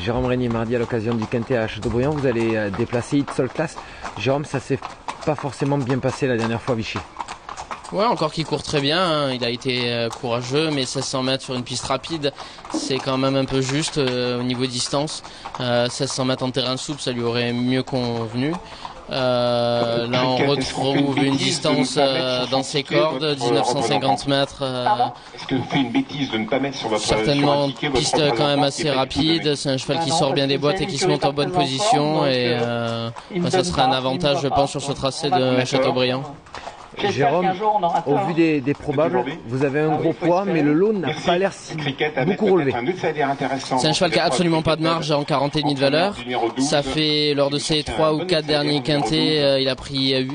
Jérôme Régnier, mardi à l'occasion du Quintet à Châteaubriand, vous allez déplacer It's All Class. Jérôme, ça s'est pas forcément bien passé la dernière fois à Vichy. Ouais, encore qu'il court très bien, hein. Il a été courageux, mais 1600 mètres sur une piste rapide, c'est quand même un peu juste au niveau distance. 1600 mètres en terrain souple, ça lui aurait mieux convenu. Là on retrouve une distance dans ses cordes, 1950 mètres. Est-ce que vous faites une bêtise de ne pas mettre sur votre certainement piste quand même assez rapide. C'est un cheval qui sort bien des boîtes et qui se monte en bonne position. Et ça sera un avantage, je pense, sur ce tracé de Châteaubriand. Jérôme, au vu des probables, vous avez un gros poids, mais le lot n'a pas l'air si beaucoup relevé. C'est un cheval qui a absolument pas de marge en 40,5 de valeur. Ça fait, lors de ses 3 ou 4 derniers quintés, il a pris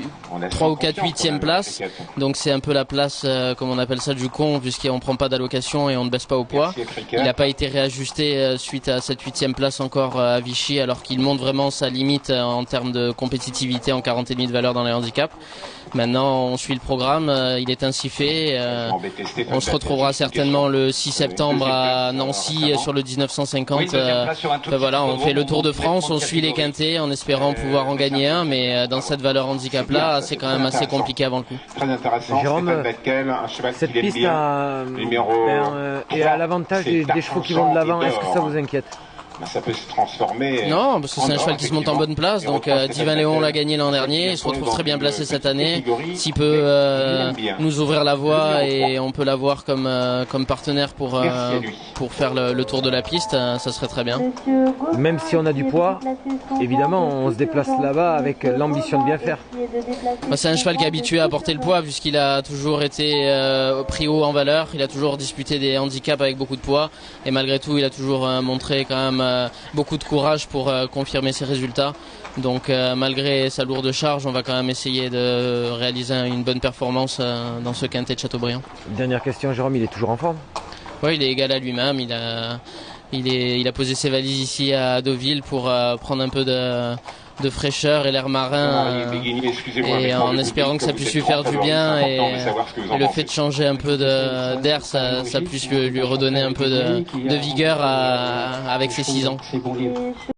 3 ou 4 huitièmes places. Donc c'est un peu la place, comme on appelle ça, du con, puisqu'on ne prend pas d'allocation et on ne baisse pas au poids. Il n'a pas été réajusté suite à cette huitième place encore à Vichy, alors qu'il montre vraiment sa limite en termes de compétitivité en 40,5 de valeur dans les handicaps. Maintenant, on suit le programme, il est ainsi fait. On se retrouvera certainement le 6 septembre à Nancy sur le 1950. Voilà, on fait le Tour de France, on suit les quintés en espérant pouvoir en gagner un, mais dans cette valeur handicap là, c'est quand même assez compliqué avant le coup. Très intéressant. Jérôme, cette piste est à l'avantage des chevaux qui vont de l'avant. Est-ce que ça vous inquiète? Ça peut se transformer. Non, parce que c'est un cheval qui se monte en bonne place. Donc Divin Léon l'a gagné l'an dernier. Il se retrouve très bien placé cette année. S'il peut nous ouvrir la voie et on peut l'avoir comme partenaire pour faire le tour de la piste, ça serait très bien. Même si on a du poids, évidemment, on se déplace là-bas avec l'ambition de bien faire. C'est un cheval qui est habitué à porter le poids puisqu'il a toujours été pris haut en valeur. Il a toujours disputé des handicaps avec beaucoup de poids. Et malgré tout, il a toujours montré quand même beaucoup de courage pour confirmer ses résultats. Donc malgré sa lourde charge, on va quand même essayer de réaliser une bonne performance dans ce quintet de Châteaubriand. Dernière question, Jérôme, il est toujours en forme? Oui, il est égal à lui-même. Il a posé ses valises ici à Deauville pour prendre un peu de fraîcheur et l'air marin et en espérant que ça puisse lui faire du bien et le fait de changer un peu d'air, ça puisse lui redonner un peu de vigueur avec ses 6 ans.